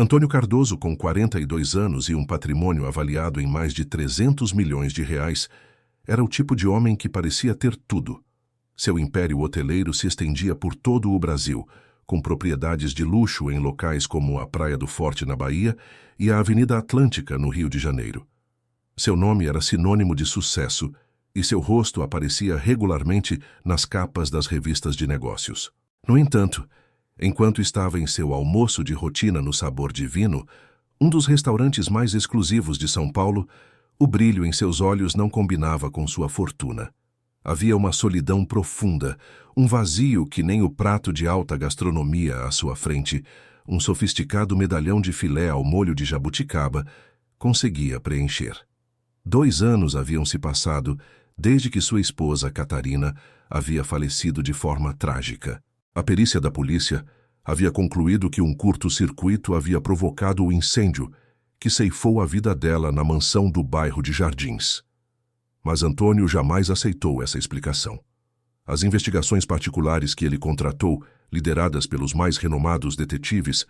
Antônio Cardoso, com 42 anos e um patrimônio avaliado em mais de 300 milhões de reais, era o tipo de homem que parecia ter tudo. Seu império hoteleiro se estendia por todo o Brasil, com propriedades de luxo em locais como a Praia do Forte, na Bahia, e a Avenida Atlântica, no Rio de Janeiro. Seu nome era sinônimo de sucesso e seu rosto aparecia regularmente nas capas das revistas de negócios. No entanto, enquanto estava em seu almoço de rotina no Sabor Divino, um dos restaurantes mais exclusivos de São Paulo, o brilho em seus olhos não combinava com sua fortuna. Havia uma solidão profunda, um vazio que nem o prato de alta gastronomia à sua frente, um sofisticado medalhão de filé ao molho de jabuticaba, conseguia preencher. 2 anos haviam se passado desde que sua esposa, Catarina, havia falecido de forma trágica. A perícia da polícia havia concluído que um curto-circuito havia provocado o incêndio que ceifou a vida dela na mansão do bairro de Jardins. Mas Antônio jamais aceitou essa explicação. As investigações particulares que ele contratou, lideradas pelos mais renomados detetives,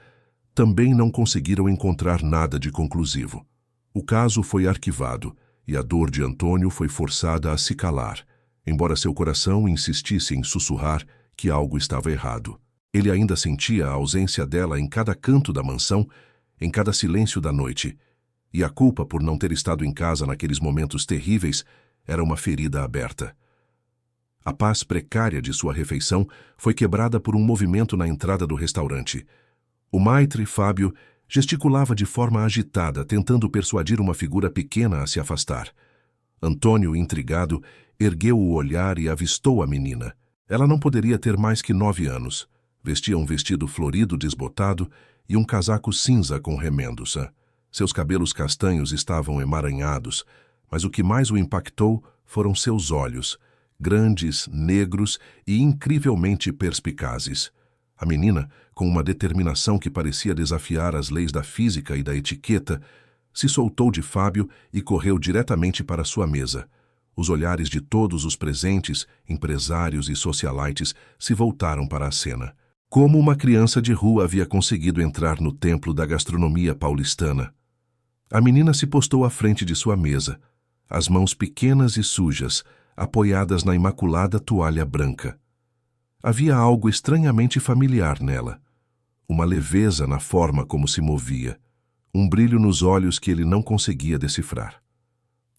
também não conseguiram encontrar nada de conclusivo. O caso foi arquivado e a dor de Antônio foi forçada a se calar, embora seu coração insistisse em sussurrar que algo estava errado. Ele ainda sentia a ausência dela em cada canto da mansão, em cada silêncio da noite, e a culpa por não ter estado em casa naqueles momentos terríveis era uma ferida aberta. A paz precária de sua refeição foi quebrada por um movimento na entrada do restaurante. O maitre Fábio gesticulava de forma agitada, tentando persuadir uma figura pequena a se afastar. Antônio, intrigado, ergueu o olhar e avistou a menina. Ela não poderia ter mais que 9 anos. Vestia um vestido florido desbotado e um casaco cinza com remendos. Seus cabelos castanhos estavam emaranhados, mas o que mais o impactou foram seus olhos, grandes, negros e incrivelmente perspicazes. A menina, com uma determinação que parecia desafiar as leis da física e da etiqueta, se soltou de Fábio e correu diretamente para sua mesa. Os olhares de todos os presentes, empresários e socialites, se voltaram para a cena. Como uma criança de rua havia conseguido entrar no templo da gastronomia paulistana? A menina se postou à frente de sua mesa, as mãos pequenas e sujas, apoiadas na imaculada toalha branca. Havia algo estranhamente familiar nela. Uma leveza na forma como se movia, um brilho nos olhos que ele não conseguia decifrar.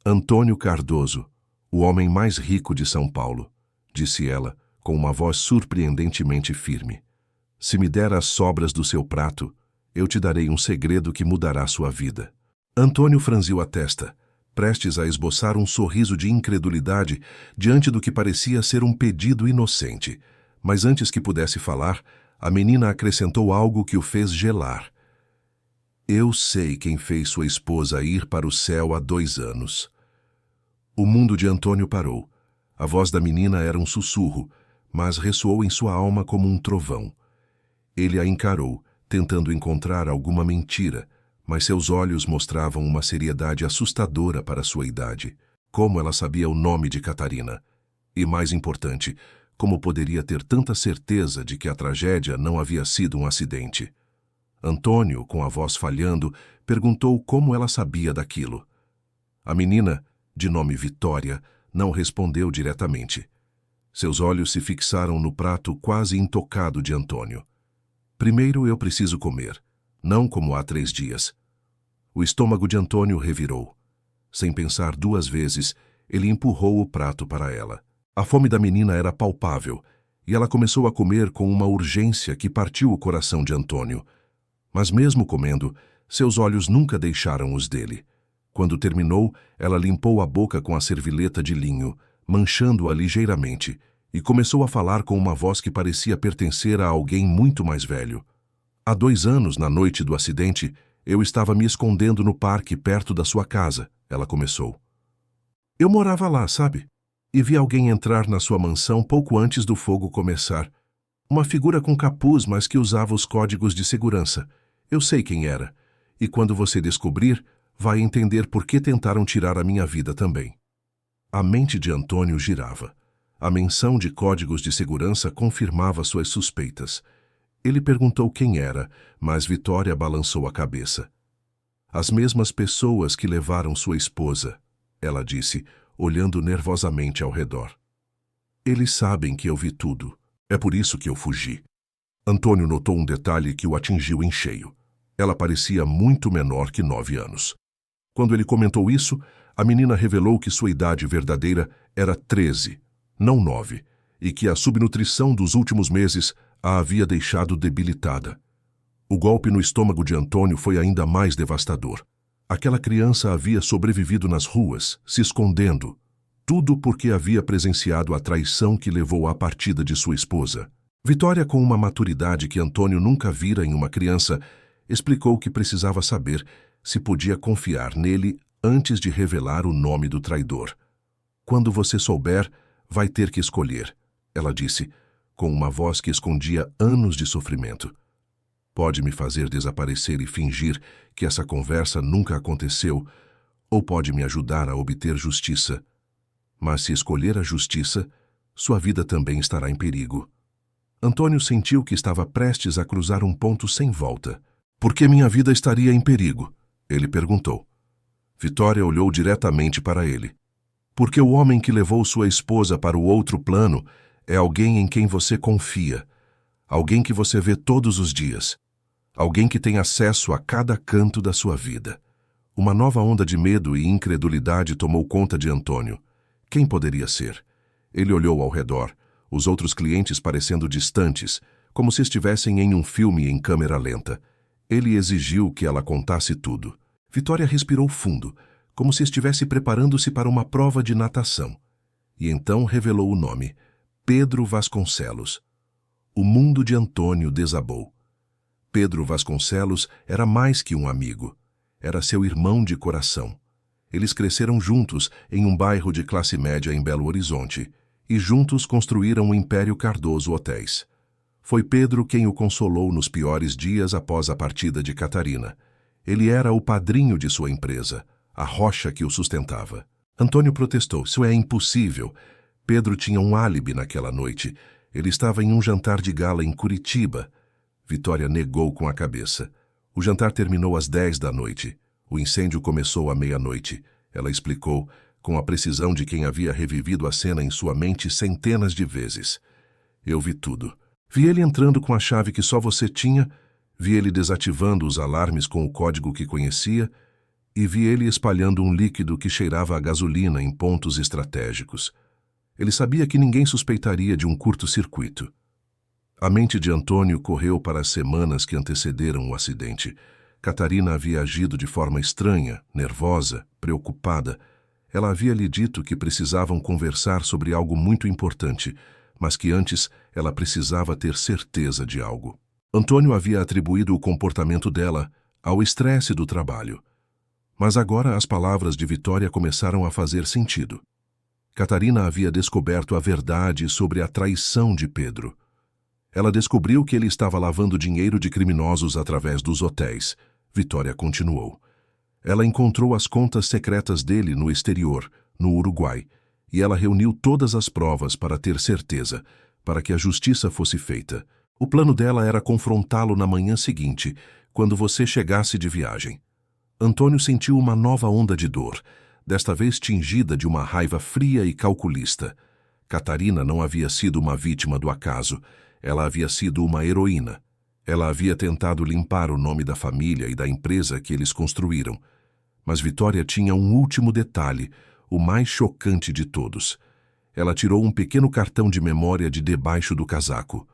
Antônio Cardoso, o homem mais rico de São Paulo, disse ela, com uma voz surpreendentemente firme. Se me der as sobras do seu prato, eu te darei um segredo que mudará sua vida. Antônio franziu a testa, prestes a esboçar um sorriso de incredulidade diante do que parecia ser um pedido inocente. Mas antes que pudesse falar, a menina acrescentou algo que o fez gelar. Eu sei quem fez sua esposa ir para o céu há 2 anos. O mundo de Antônio parou. A voz da menina era um sussurro, mas ressoou em sua alma como um trovão. Ele a encarou, tentando encontrar alguma mentira, mas seus olhos mostravam uma seriedade assustadora para sua idade. Como ela sabia o nome de Catarina? E, mais importante, como poderia ter tanta certeza de que a tragédia não havia sido um acidente? Antônio, com a voz falhando, perguntou como ela sabia daquilo. A menina, de nome Vitória, não respondeu diretamente. Seus olhos se fixaram no prato quase intocado de Antônio. Primeiro eu preciso comer, não como há 3 dias. O estômago de Antônio revirou. Sem pensar 2 vezes, ele empurrou o prato para ela. A fome da menina era palpável, e ela começou a comer com uma urgência que partiu o coração de Antônio. Mas mesmo comendo, seus olhos nunca deixaram os dele. Quando terminou, ela limpou a boca com a servileta de linho, manchando-a ligeiramente, e começou a falar com uma voz que parecia pertencer a alguém muito mais velho. Há 2 anos, na noite do acidente, eu estava me escondendo no parque perto da sua casa, ela começou. Eu morava lá, sabe? E vi alguém entrar na sua mansão pouco antes do fogo começar. Uma figura com capuz, mas que usava os códigos de segurança. Eu sei quem era. E quando você descobrir, vai entender por que tentaram tirar a minha vida também. A mente de Antônio girava. A menção de códigos de segurança confirmava suas suspeitas. Ele perguntou quem era, mas Vitória balançou a cabeça. As mesmas pessoas que levaram sua esposa, ela disse, olhando nervosamente ao redor. Eles sabem que eu vi tudo. É por isso que eu fugi. Antônio notou um detalhe que o atingiu em cheio. Ela parecia muito menor que 9 anos. Quando ele comentou isso, a menina revelou que sua idade verdadeira era 13, não 9, e que a subnutrição dos últimos meses a havia deixado debilitada. O golpe no estômago de Antônio foi ainda mais devastador. Aquela criança havia sobrevivido nas ruas, se escondendo, tudo porque havia presenciado a traição que levou à partida de sua esposa. Vitória, com uma maturidade que Antônio nunca vira em uma criança, explicou que precisava saber se podia confiar nele antes de revelar o nome do traidor. Quando você souber, vai ter que escolher, ela disse, com uma voz que escondia anos de sofrimento. Pode me fazer desaparecer e fingir que essa conversa nunca aconteceu, ou pode me ajudar a obter justiça. Mas se escolher a justiça, sua vida também estará em perigo. Antônio sentiu que estava prestes a cruzar um ponto sem volta. Por que minha vida estaria em perigo? Ele perguntou. Vitória olhou diretamente para ele. Porque o homem que levou sua esposa para o outro plano é alguém em quem você confia, alguém que você vê todos os dias, alguém que tem acesso a cada canto da sua vida. Uma nova onda de medo e incredulidade tomou conta de Antônio. Quem poderia ser? Ele olhou ao redor, os outros clientes parecendo distantes, como se estivessem em um filme em câmera lenta. Ele exigiu que ela contasse tudo. Vitória respirou fundo, como se estivesse preparando-se para uma prova de natação. E então revelou o nome, Pedro Vasconcelos. O mundo de Antônio desabou. Pedro Vasconcelos era mais que um amigo. Era seu irmão de coração. Eles cresceram juntos em um bairro de classe média em Belo Horizonte e juntos construíram o Império Cardoso Hotéis. Foi Pedro quem o consolou nos piores dias após a partida de Catarina. Ele era o padrinho de sua empresa, a rocha que o sustentava. Antônio protestou. Isso é impossível. Pedro tinha um álibi naquela noite. Ele estava em um jantar de gala em Curitiba. Vitória negou com a cabeça. O jantar terminou às 10 da noite. O incêndio começou à meia-noite. Ela explicou, com a precisão de quem havia revivido a cena em sua mente centenas de vezes. Eu vi tudo. Vi ele entrando com a chave que só você tinha, vi ele desativando os alarmes com o código que conhecia e vi ele espalhando um líquido que cheirava a gasolina em pontos estratégicos. Ele sabia que ninguém suspeitaria de um curto-circuito. A mente de Antônio correu para as semanas que antecederam o acidente. Catarina havia agido de forma estranha, nervosa, preocupada. Ela havia lhe dito que precisavam conversar sobre algo muito importante, mas que antes ela precisava ter certeza de algo. Antônio havia atribuído o comportamento dela ao estresse do trabalho. Mas agora as palavras de Vitória começaram a fazer sentido. Catarina havia descoberto a verdade sobre a traição de Pedro. Ela descobriu que ele estava lavando dinheiro de criminosos através dos hotéis. Vitória continuou. Ela encontrou as contas secretas dele no exterior, no Uruguai, e ela reuniu todas as provas para ter certeza, para que a justiça fosse feita. O plano dela era confrontá-lo na manhã seguinte, quando você chegasse de viagem. Antônio sentiu uma nova onda de dor, desta vez tingida de uma raiva fria e calculista. Catarina não havia sido uma vítima do acaso, ela havia sido uma heroína. Ela havia tentado limpar o nome da família e da empresa que eles construíram. Mas Vitória tinha um último detalhe, o mais chocante de todos. Ela tirou um pequeno cartão de memória de debaixo do casaco.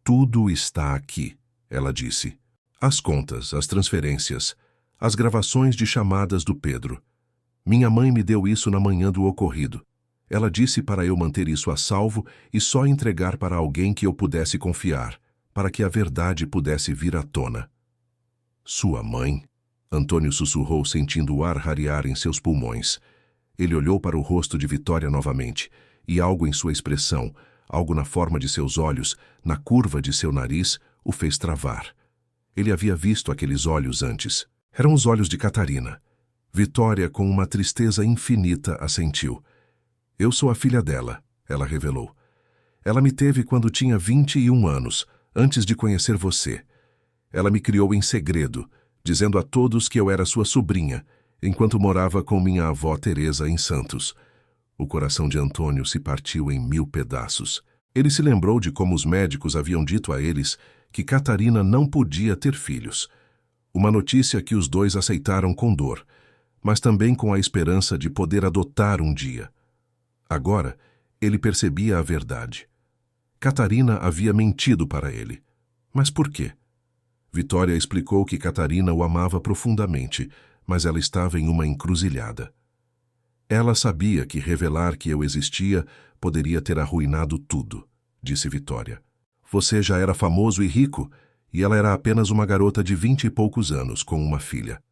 Tudo está aqui, ela disse. As contas, as transferências, as gravações de chamadas do Pedro. Minha mãe me deu isso na manhã do ocorrido. Ela disse para eu manter isso a salvo e só entregar para alguém que eu pudesse confiar, para que a verdade pudesse vir à tona. Sua mãe? Antônio sussurrou, sentindo o ar rarear em seus pulmões. Ele olhou para o rosto de Vitória novamente, e algo em sua expressão, algo na forma de seus olhos, na curva de seu nariz, o fez travar. Ele havia visto aqueles olhos antes. Eram os olhos de Catarina. Vitória, com uma tristeza infinita, assentiu. Eu sou a filha dela, ela revelou. Ela me teve quando tinha 21 anos, antes de conhecer você. Ela me criou em segredo, dizendo a todos que eu era sua sobrinha, enquanto morava com minha avó Teresa em Santos. O coração de Antônio se partiu em 1000 pedaços. Ele se lembrou de como os médicos haviam dito a eles que Catarina não podia ter filhos. Uma notícia que os dois aceitaram com dor, mas também com a esperança de poder adotar um dia. Agora, ele percebia a verdade. Catarina havia mentido para ele. Mas por quê? Vitória explicou que Catarina o amava profundamente, mas ela estava em uma encruzilhada. Ela sabia que revelar que eu existia poderia ter arruinado tudo, disse Vitória. Você já era famoso e rico, e ela era apenas uma garota de 20 e poucos anos, com uma filha.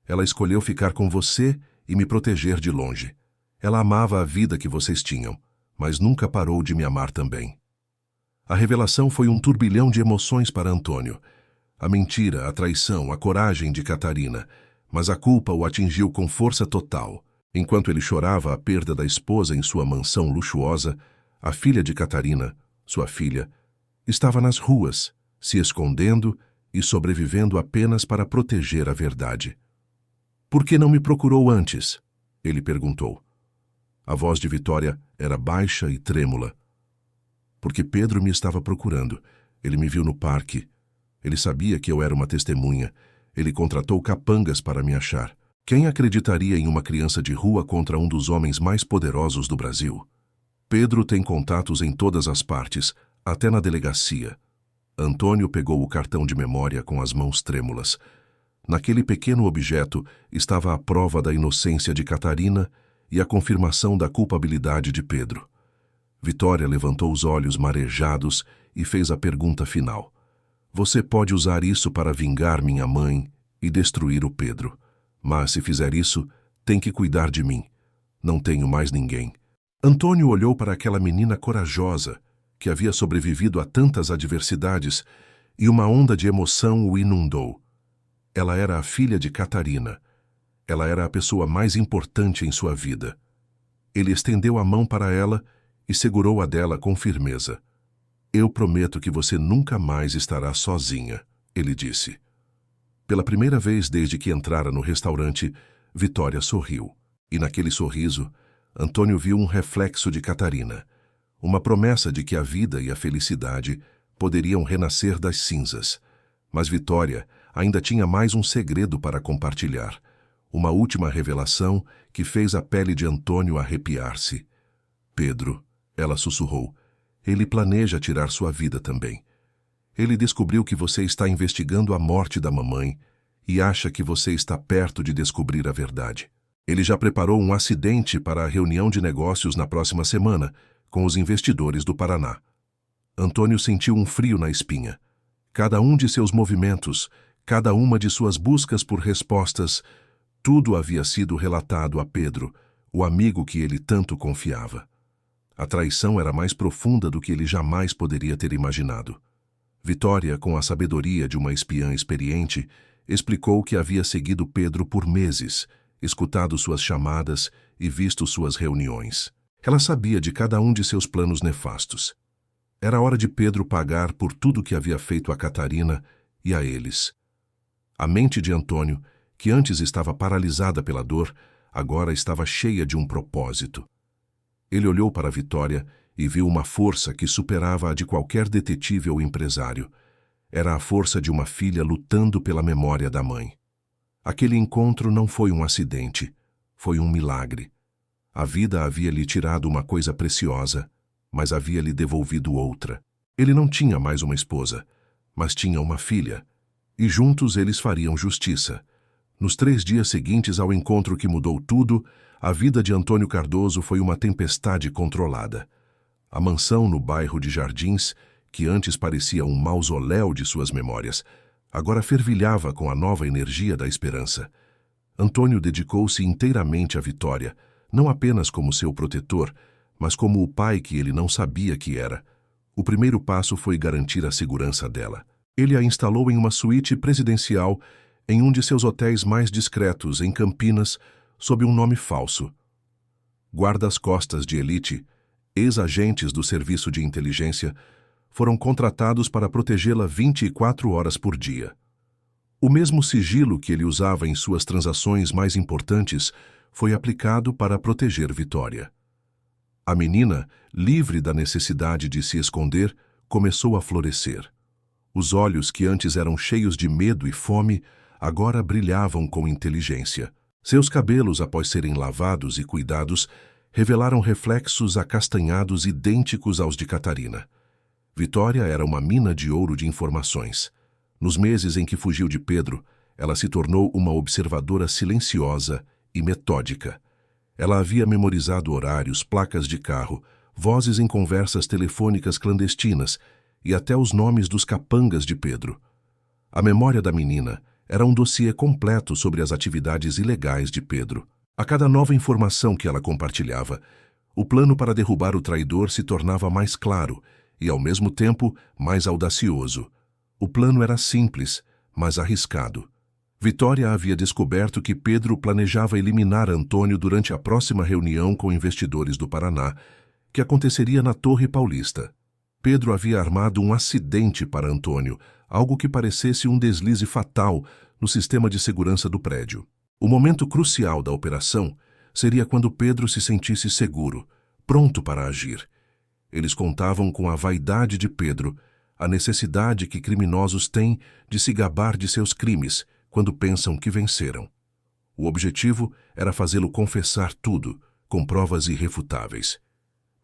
Ela escolheu ficar com você e me proteger de longe. Ela amava a vida que vocês tinham, mas nunca parou de me amar também. A revelação foi um turbilhão de emoções para Antônio. A mentira, a traição, a coragem de Catarina, mas a culpa o atingiu com força total. Enquanto ele chorava a perda da esposa em sua mansão luxuosa, a filha de Catarina, sua filha, estava nas ruas, se escondendo e sobrevivendo apenas para proteger a verdade. «Por que não me procurou antes?» ele perguntou. A voz de Vitória era baixa e trêmula. «Porque Pedro me estava procurando. Ele me viu no parque. Ele sabia que eu era uma testemunha. Ele contratou capangas para me achar. Quem acreditaria em uma criança de rua contra um dos homens mais poderosos do Brasil? Pedro tem contatos em todas as partes, até na delegacia». Antônio pegou o cartão de memória com as mãos trêmulas. Naquele pequeno objeto estava a prova da inocência de Catarina e a confirmação da culpabilidade de Pedro. Vitória levantou os olhos marejados e fez a pergunta final. Você pode usar isso para vingar minha mãe e destruir o Pedro. Mas, se fizer isso, tem que cuidar de mim. Não tenho mais ninguém. Antônio olhou para aquela menina corajosa, que havia sobrevivido a tantas adversidades, e uma onda de emoção o inundou. Ela era a filha de Catarina. Ela era a pessoa mais importante em sua vida. Ele estendeu a mão para ela e segurou a dela com firmeza. Eu prometo que você nunca mais estará sozinha, ele disse. Pela primeira vez desde que entrara no restaurante, Vitória sorriu. E naquele sorriso, Antônio viu um reflexo de Catarina, uma promessa de que a vida e a felicidade poderiam renascer das cinzas. Mas Vitória ainda tinha mais um segredo para compartilhar, uma última revelação que fez a pele de Antônio arrepiar-se. Pedro, ela sussurrou, ele planeja tirar sua vida também. Ele descobriu que você está investigando a morte da mamãe e acha que você está perto de descobrir a verdade. Ele já preparou um acidente para a reunião de negócios na próxima semana, com os investidores do Paraná. Antônio sentiu um frio na espinha. Cada um de seus movimentos, cada uma de suas buscas por respostas, tudo havia sido relatado a Pedro, o amigo que ele tanto confiava. A traição era mais profunda do que ele jamais poderia ter imaginado. Vitória, com a sabedoria de uma espiã experiente, explicou que havia seguido Pedro por meses, escutado suas chamadas e visto suas reuniões. Ela sabia de cada um de seus planos nefastos. Era hora de Pedro pagar por tudo que havia feito a Catarina e a eles. A mente de Antônio, que antes estava paralisada pela dor, agora estava cheia de um propósito. Ele olhou para Vitória e viu uma força que superava a de qualquer detetive ou empresário. Era a força de uma filha lutando pela memória da mãe. Aquele encontro não foi um acidente, foi um milagre. A vida havia lhe tirado uma coisa preciosa, mas havia lhe devolvido outra. Ele não tinha mais uma esposa, mas tinha uma filha, e juntos eles fariam justiça. Nos 3 dias seguintes ao encontro que mudou tudo, a vida de Antônio Cardoso foi uma tempestade controlada. A mansão no bairro de Jardins, que antes parecia um mausoléu de suas memórias, agora fervilhava com a nova energia da esperança. Antônio dedicou-se inteiramente à Vitória, não apenas como seu protetor, mas como o pai que ele não sabia que era. O primeiro passo foi garantir a segurança dela. Ele a instalou em uma suíte presidencial em um de seus hotéis mais discretos, em Campinas, sob um nome falso. Guardas-costas de elite, ex-agentes do serviço de inteligência, foram contratados para protegê-la 24 horas por dia. O mesmo sigilo que ele usava em suas transações mais importantes foi aplicado para proteger Vitória. A menina, livre da necessidade de se esconder, começou a florescer. Os olhos que antes eram cheios de medo e fome, agora brilhavam com inteligência. Seus cabelos, após serem lavados e cuidados, revelaram reflexos acastanhados idênticos aos de Catarina. Vitória era uma mina de ouro de informações. Nos meses em que fugiu de Pedro, ela se tornou uma observadora silenciosa e metódica. Ela havia memorizado horários, placas de carro, vozes em conversas telefônicas clandestinas e até os nomes dos capangas de Pedro. A memória da menina era um dossiê completo sobre as atividades ilegais de Pedro. A cada nova informação que ela compartilhava, o plano para derrubar o traidor se tornava mais claro e, ao mesmo tempo, mais audacioso. O plano era simples, mas arriscado. Vitória havia descoberto que Pedro planejava eliminar Antônio durante a próxima reunião com investidores do Paraná, que aconteceria na Torre Paulista. Pedro havia armado um acidente para Antônio, algo que parecesse um deslize fatal no sistema de segurança do prédio. O momento crucial da operação seria quando Pedro se sentisse seguro, pronto para agir. Eles contavam com a vaidade de Pedro, a necessidade que criminosos têm de se gabar de seus crimes quando pensam que venceram. O objetivo era fazê-lo confessar tudo, com provas irrefutáveis.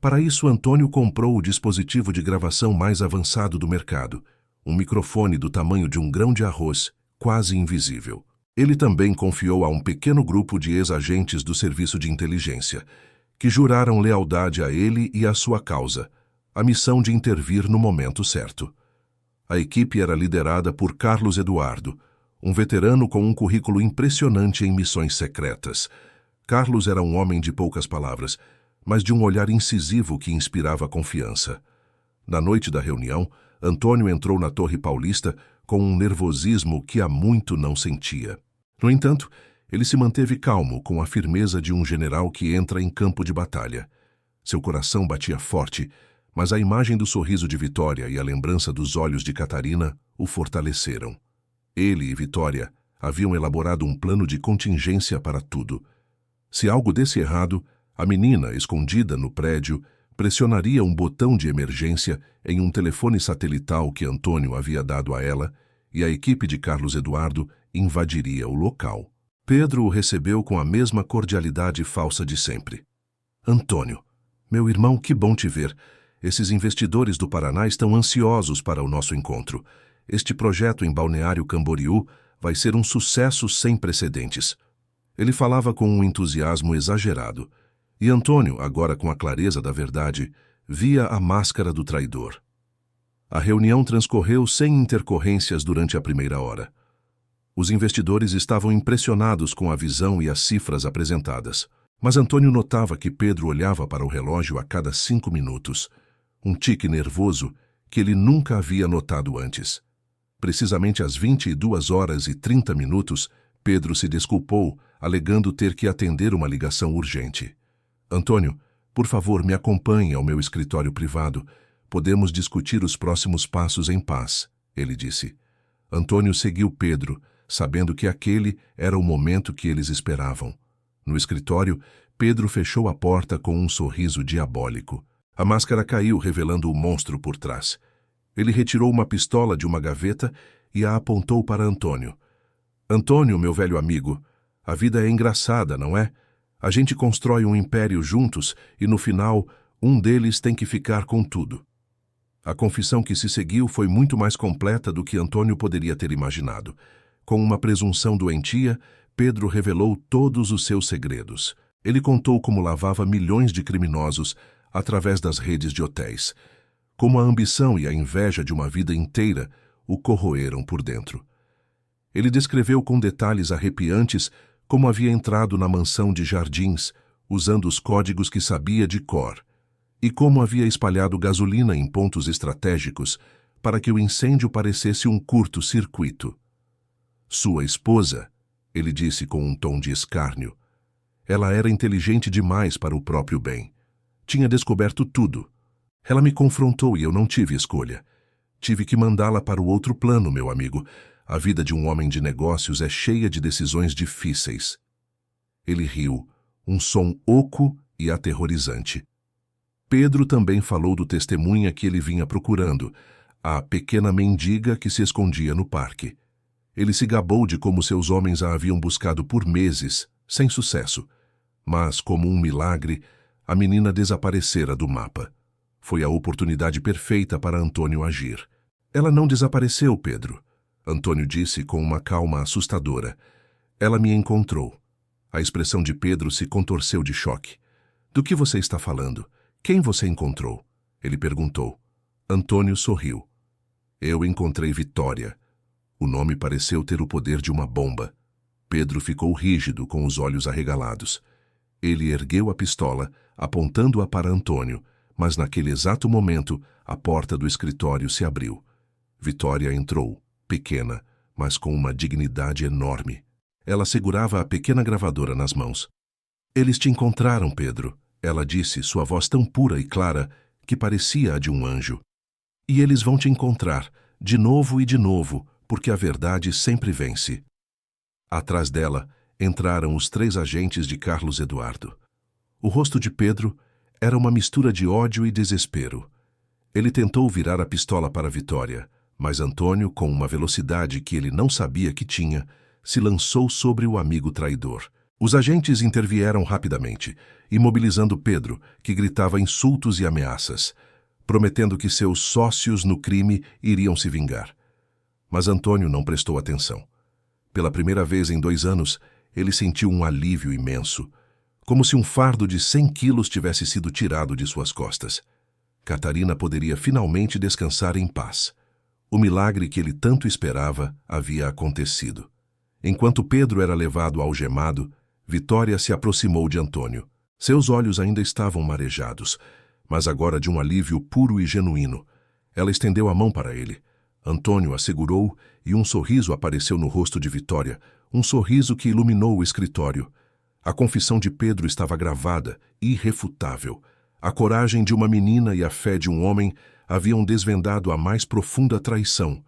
Para isso, Antônio comprou o dispositivo de gravação mais avançado do mercado, um microfone do tamanho de um grão de arroz, quase invisível. Ele também confiou a um pequeno grupo de ex-agentes do Serviço de Inteligência, que juraram lealdade a ele e à sua causa, a missão de intervir no momento certo. A equipe era liderada por Carlos Eduardo, um veterano com um currículo impressionante em missões secretas. Carlos era um homem de poucas palavras, mas de um olhar incisivo que inspirava confiança. Na noite da reunião, Antônio entrou na Torre Paulista com um nervosismo que há muito não sentia. No entanto, ele se manteve calmo, com a firmeza de um general que entra em campo de batalha. Seu coração batia forte, mas a imagem do sorriso de Vitória e a lembrança dos olhos de Catarina o fortaleceram. Ele e Vitória haviam elaborado um plano de contingência para tudo. Se algo desse errado, a menina, escondida no prédio, pressionaria um botão de emergência em um telefone satelital que Antônio havia dado a ela, e a equipe de Carlos Eduardo invadiria o local. Pedro o recebeu com a mesma cordialidade falsa de sempre. Antônio, meu irmão, que bom te ver. Esses investidores do Paraná estão ansiosos para o nosso encontro. Este projeto em Balneário Camboriú vai ser um sucesso sem precedentes. Ele falava com um entusiasmo exagerado, e Antônio, agora com a clareza da verdade, via a máscara do traidor. A reunião transcorreu sem intercorrências durante a primeira hora. Os investidores estavam impressionados com a visão e as cifras apresentadas, mas Antônio notava que Pedro olhava para o relógio a cada 5 minutos, um tique nervoso que ele nunca havia notado antes. Precisamente às 22h30, Pedro se desculpou, alegando ter que atender uma ligação urgente. Antônio, por favor, me acompanhe ao meu escritório privado. Podemos discutir os próximos passos em paz, ele disse. Antônio seguiu Pedro, sabendo que aquele era o momento que eles esperavam. No escritório, Pedro fechou a porta com um sorriso diabólico. A máscara caiu, revelando o monstro por trás. Ele retirou uma pistola de uma gaveta e a apontou para Antônio. Antônio, meu velho amigo, a vida é engraçada, não é? A gente constrói um império juntos e, no final, um deles tem que ficar com tudo. A confissão que se seguiu foi muito mais completa do que Antônio poderia ter imaginado. Com uma presunção doentia, Pedro revelou todos os seus segredos. Ele contou como lavava milhões de criminosos através das redes de hotéis, como a ambição e a inveja de uma vida inteira o corroeram por dentro. Ele descreveu com detalhes arrepiantes como havia entrado na mansão de Jardins, usando os códigos que sabia de cor, e como havia espalhado gasolina em pontos estratégicos para que o incêndio parecesse um curto-circuito. Sua esposa, ele disse com um tom de escárnio, ela era inteligente demais para o próprio bem. Tinha descoberto tudo. Ela me confrontou e eu não tive escolha. Tive que mandá-la para o outro plano, meu amigo. A vida de um homem de negócios é cheia de decisões difíceis. Ele riu, um som oco e aterrorizante. Pedro também falou do testemunha que ele vinha procurando, a pequena mendiga que se escondia no parque. Ele se gabou de como seus homens a haviam buscado por meses, sem sucesso. Mas, como um milagre, a menina desaparecera do mapa. Foi a oportunidade perfeita para Antônio agir. Ela não desapareceu, Pedro, Antônio disse com uma calma assustadora. Ela me encontrou. A expressão de Pedro se contorceu de choque. Do que você está falando? Quem você encontrou? Ele perguntou. Antônio sorriu. Eu encontrei Vitória. O nome pareceu ter o poder de uma bomba. Pedro ficou rígido, com os olhos arregalados. Ele ergueu a pistola, apontando-a para Antônio, mas naquele exato momento a porta do escritório se abriu. Vitória entrou, pequena, mas com uma dignidade enorme. Ela segurava a pequena gravadora nas mãos. Eles te encontraram, Pedro, ela disse, sua voz tão pura e clara que parecia a de um anjo. E eles vão te encontrar, de novo, porque a verdade sempre vence. Atrás dela entraram os 3 agentes de Carlos Eduardo. O rosto de Pedro era uma mistura de ódio e desespero. Ele tentou virar a pistola para Vitória, mas Antônio, com uma velocidade que ele não sabia que tinha, se lançou sobre o amigo traidor. Os agentes intervieram rapidamente, imobilizando Pedro, que gritava insultos e ameaças, prometendo que seus sócios no crime iriam se vingar. Mas Antônio não prestou atenção. Pela primeira vez em 2 anos, ele sentiu um alívio imenso, como se um fardo de 100 quilos tivesse sido tirado de suas costas. Catarina poderia finalmente descansar em paz. O milagre que ele tanto esperava havia acontecido. Enquanto Pedro era levado algemado, Vitória se aproximou de Antônio. Seus olhos ainda estavam marejados, mas agora de um alívio puro e genuíno. Ela estendeu a mão para ele. Antônio a segurou e um sorriso apareceu no rosto de Vitória, um sorriso que iluminou o escritório. A confissão de Pedro estava gravada, irrefutável. A coragem de uma menina e a fé de um homem haviam desvendado a mais profunda traição.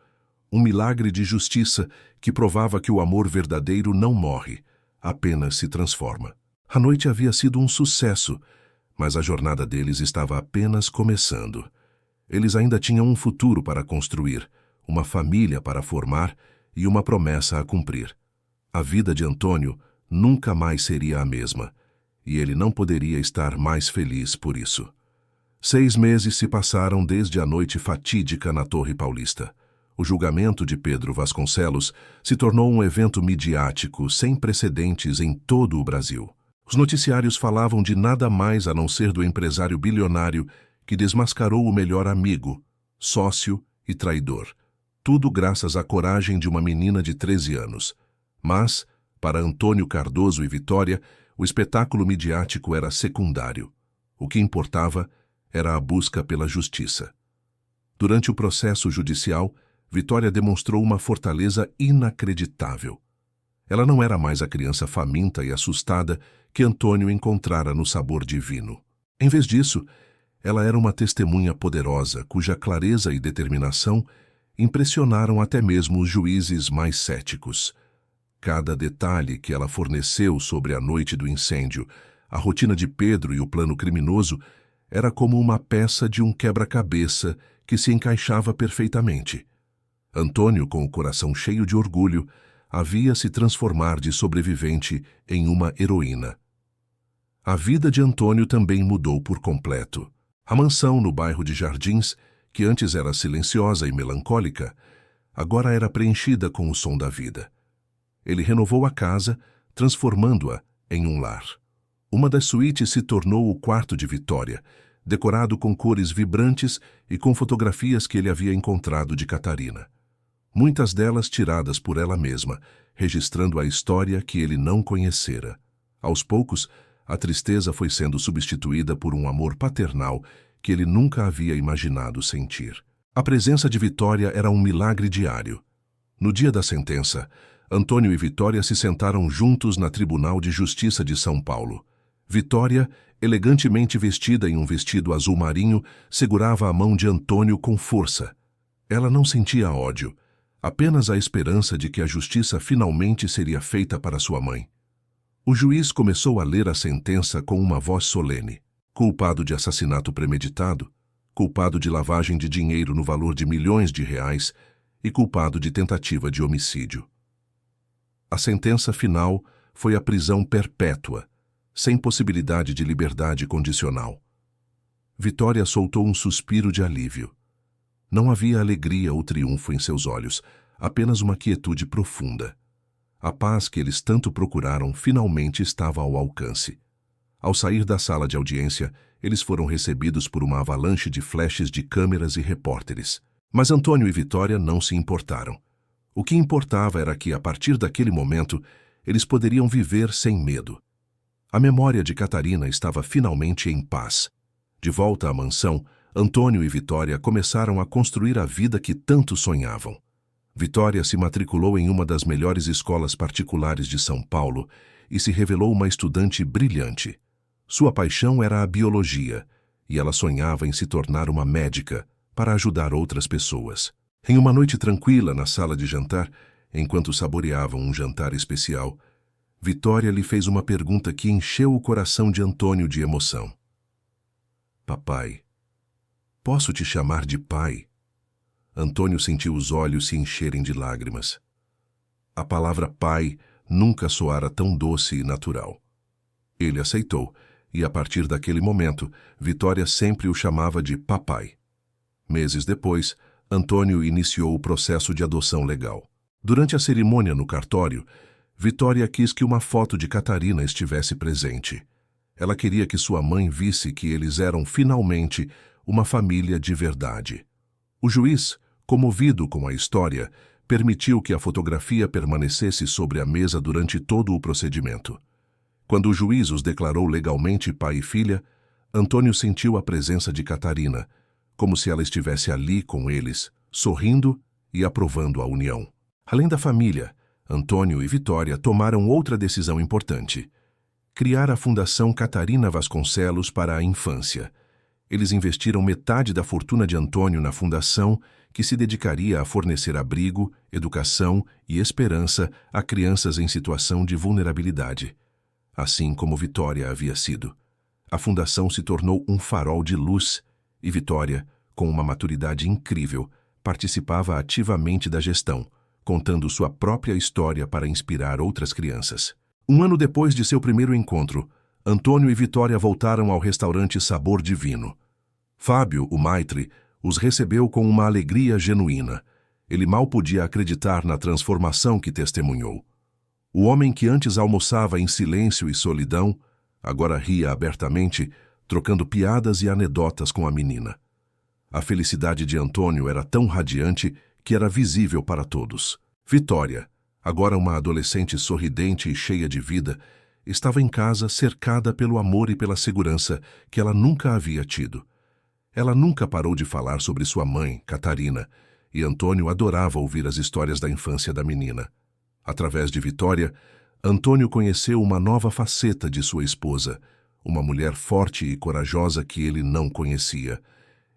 Um milagre de justiça que provava que o amor verdadeiro não morre, apenas se transforma. A noite havia sido um sucesso, mas a jornada deles estava apenas começando. Eles ainda tinham um futuro para construir, uma família para formar e uma promessa a cumprir. A vida de Antônio nunca mais seria a mesma, e ele não poderia estar mais feliz por isso. 6 meses se passaram desde a noite fatídica na Torre Paulista. O julgamento de Pedro Vasconcelos se tornou um evento midiático sem precedentes em todo o Brasil. Os noticiários falavam de nada mais a não ser do empresário bilionário que desmascarou o melhor amigo, sócio e traidor. Tudo graças à coragem de uma menina de 13 anos. Mas, para Antônio Cardoso e Vitória, o espetáculo midiático era secundário. O que importava era a busca pela justiça. Durante o processo judicial, Vitória demonstrou uma fortaleza inacreditável. Ela não era mais a criança faminta e assustada que Antônio encontrara no Sabor Divino. Em vez disso, ela era uma testemunha poderosa, cuja clareza e determinação impressionaram até mesmo os juízes mais céticos. Cada detalhe que ela forneceu sobre a noite do incêndio, a rotina de Pedro e o plano criminoso, era como uma peça de um quebra-cabeça que se encaixava perfeitamente. Antônio, com o coração cheio de orgulho, havia se transformar de sobrevivente em uma heroína. A vida de Antônio também mudou por completo. A mansão no bairro de Jardins, que antes era silenciosa e melancólica, agora era preenchida com o som da vida. Ele renovou a casa, transformando-a em um lar. Uma das suítes se tornou o quarto de Vitória, decorado com cores vibrantes e com fotografias que ele havia encontrado de Catarina. Muitas delas tiradas por ela mesma, registrando a história que ele não conhecera. Aos poucos, a tristeza foi sendo substituída por um amor paternal que ele nunca havia imaginado sentir. A presença de Vitória era um milagre diário. No dia da sentença, Antônio e Vitória se sentaram juntos na Tribunal de Justiça de São Paulo. Vitória elegantemente vestida em um vestido azul marinho, segurava a mão de Antônio com força. Ela não sentia ódio, apenas a esperança de que a justiça finalmente seria feita para sua mãe. O juiz começou a ler a sentença com uma voz solene. Culpado de assassinato premeditado, culpado de lavagem de dinheiro no valor de milhões de reais e culpado de tentativa de homicídio. A sentença final foi a prisão perpétua, sem possibilidade de liberdade condicional. Vitória soltou um suspiro de alívio. Não havia alegria ou triunfo em seus olhos, apenas uma quietude profunda. A paz que eles tanto procuraram finalmente estava ao alcance. Ao sair da sala de audiência, eles foram recebidos por uma avalanche de flashes de câmeras e repórteres. Mas Antônio e Vitória não se importaram. O que importava era que, a partir daquele momento, eles poderiam viver sem medo. A memória de Catarina estava finalmente em paz. De volta à mansão, Antônio e Vitória começaram a construir a vida que tanto sonhavam. Vitória se matriculou em uma das melhores escolas particulares de São Paulo e se revelou uma estudante brilhante. Sua paixão era a biologia, e ela sonhava em se tornar uma médica para ajudar outras pessoas. Em uma noite tranquila na sala de jantar, enquanto saboreavam um jantar especial, Vitória lhe fez uma pergunta que encheu o coração de Antônio de emoção. Papai, posso te chamar de pai? Antônio sentiu os olhos se encherem de lágrimas. A palavra pai nunca soara tão doce e natural. Ele aceitou, e a partir daquele momento, Vitória sempre o chamava de papai. Meses depois, Antônio iniciou o processo de adoção legal. Durante a cerimônia no cartório, Vitória quis que uma foto de Catarina estivesse presente. Ela queria que sua mãe visse que eles eram finalmente uma família de verdade. O juiz, comovido com a história, permitiu que a fotografia permanecesse sobre a mesa durante todo o procedimento. Quando o juiz os declarou legalmente pai e filha, Antônio sentiu a presença de Catarina, como se ela estivesse ali com eles, sorrindo e aprovando a união. Além da família, Antônio e Vitória tomaram outra decisão importante: criar a Fundação Catarina Vasconcelos para a Infância. Eles investiram metade da fortuna de Antônio na fundação, que se dedicaria a fornecer abrigo, educação e esperança a crianças em situação de vulnerabilidade. Assim como Vitória havia sido. A fundação se tornou um farol de luz, e Vitória, com uma maturidade incrível, participava ativamente da gestão, contando sua própria história para inspirar outras crianças. Um ano depois de seu primeiro encontro, Antônio e Vitória voltaram ao restaurante Sabor Divino. Fábio, o maitre, os recebeu com uma alegria genuína. Ele mal podia acreditar na transformação que testemunhou. O homem que antes almoçava em silêncio e solidão, agora ria abertamente, trocando piadas e anedotas com a menina. A felicidade de Antônio era tão radiante que era visível para todos. Vitória, agora uma adolescente sorridente e cheia de vida, estava em casa cercada pelo amor e pela segurança que ela nunca havia tido. Ela nunca parou de falar sobre sua mãe, Catarina, e Antônio adorava ouvir as histórias da infância da menina. Através de Vitória, Antônio conheceu uma nova faceta de sua esposa, uma mulher forte e corajosa que ele não conhecia.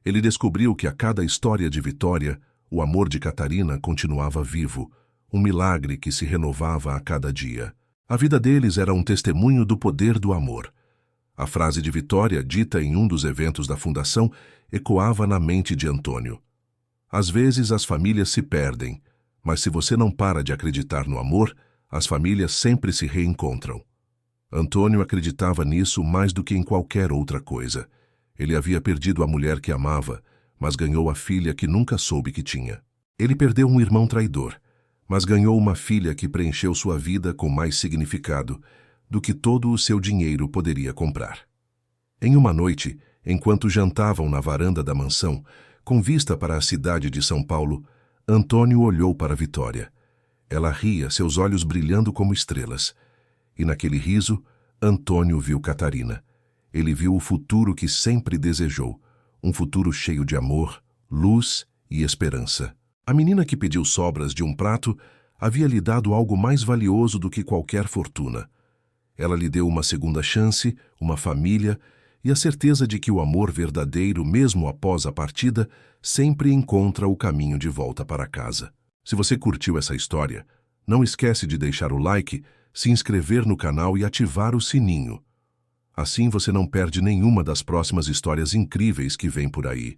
Ele descobriu que a cada história de Vitória, o amor de Catarina continuava vivo, um milagre que se renovava a cada dia. A vida deles era um testemunho do poder do amor. A frase de Vitória, dita em um dos eventos da fundação, ecoava na mente de Antônio. Às vezes as famílias se perdem, mas se você não para de acreditar no amor, as famílias sempre se reencontram. Antônio acreditava nisso mais do que em qualquer outra coisa. Ele havia perdido a mulher que amava, mas ganhou a filha que nunca soube que tinha. Ele perdeu um irmão traidor, mas ganhou uma filha que preencheu sua vida com mais significado do que todo o seu dinheiro poderia comprar. Em uma noite, enquanto jantavam na varanda da mansão, com vista para a cidade de São Paulo, Antônio olhou para Vitória. Ela ria, seus olhos brilhando como estrelas. E naquele riso, Antônio viu Catarina. Ele viu o futuro que sempre desejou, um futuro cheio de amor, luz e esperança. A menina que pediu sobras de um prato havia lhe dado algo mais valioso do que qualquer fortuna. Ela lhe deu uma segunda chance, uma família e a certeza de que o amor verdadeiro, mesmo após a partida, sempre encontra o caminho de volta para casa. Se você curtiu essa história, não esquece de deixar o like, se inscrever no canal e ativar o sininho. Assim você não perde nenhuma das próximas histórias incríveis que vêm por aí.